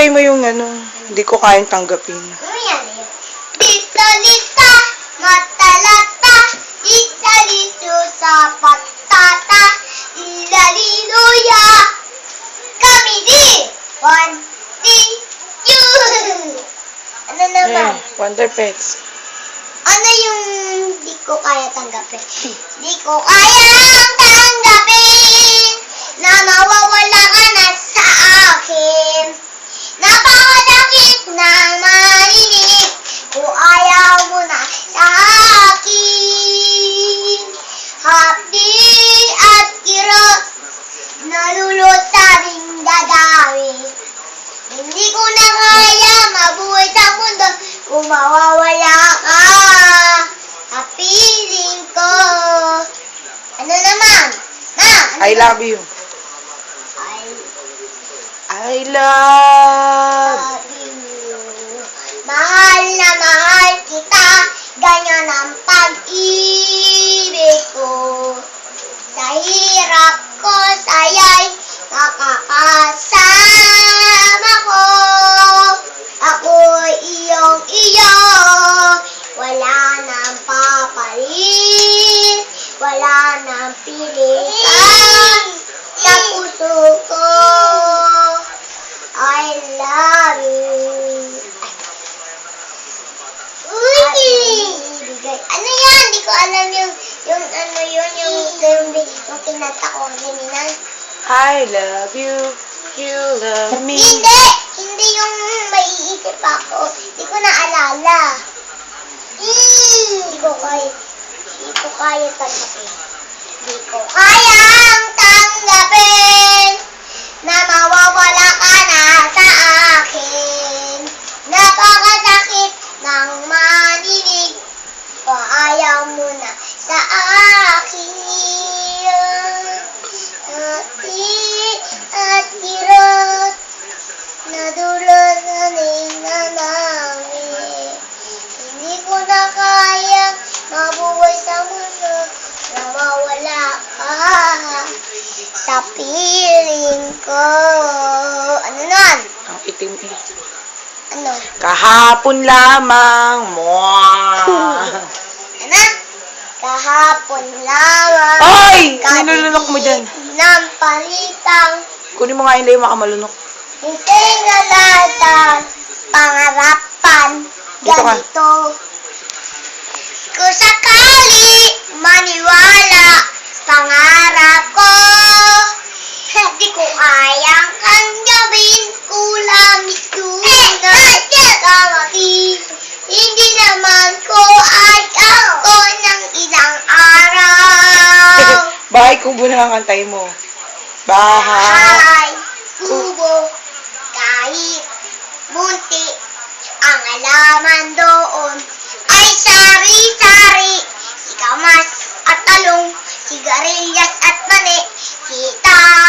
Try mo yung ano, hindi ko kayang tanggapin. Ano yan eh? Lita-lita, mata-lata, lita-lito sa patata, ilaliluya, kami di, one, you. Ano naman? Wonder Pets. Ano yung di ko kaya tanggapin? Di ko kayang tanggapin na mawawala ka na sa akin. Napakasakit ng marinig kung ayaw mo na sa akin. Hapdi at kirot, nalulot sa ring dadami. Hindi ko na kaya mabuhay sa mundo kung mawawala ka sa piling ko. Ano naman? Ma, ano I love you. I love. love you. Mahal na mahal kita, ganyan ang pag-ibig ko. Sa hirap ko, saya'y nakakasama ko. Ako'y iyong-iyo, wala nang papalit, wala nang pilitan sa puso ko. I love you. Ano yan? Di ko alam yung kinanta ko kanina. I love you. You love me. Hindi yung maiisip ako. Di ko naalala. Di ko kaya tanggapin. Di ko kayang tanggapin na mawawala ka na sa akin. Napakasakit ng maninig kung ayaw mo na sa akin. At kirot, nadulot na namin. Hindi ko na kaya mabuhay sa mundo na mawala ka sa piling ko. Ano nun? Ang itim eh. Ano? Kahapon lamang mo. Ano? Kahapon lamang. Ay! Nilulunok mo dyan. Ng palitang Kunin mo nga yung layo makamalunok. hindi na lahat ang pangarapan. Dito ka. Ganito. Kung sakali maniwala pangarap ko, hindi ko kayang tanggapin kulang ito na kamaki. Hindi naman ko ay ako ng ilang araw. Bahay kubo na ang kantay mo. Bahay. Bahay, kubo, kahit munti, ang alaman doon ay sari-sari, sikamas at talong, sigarilyas at mani, sitaw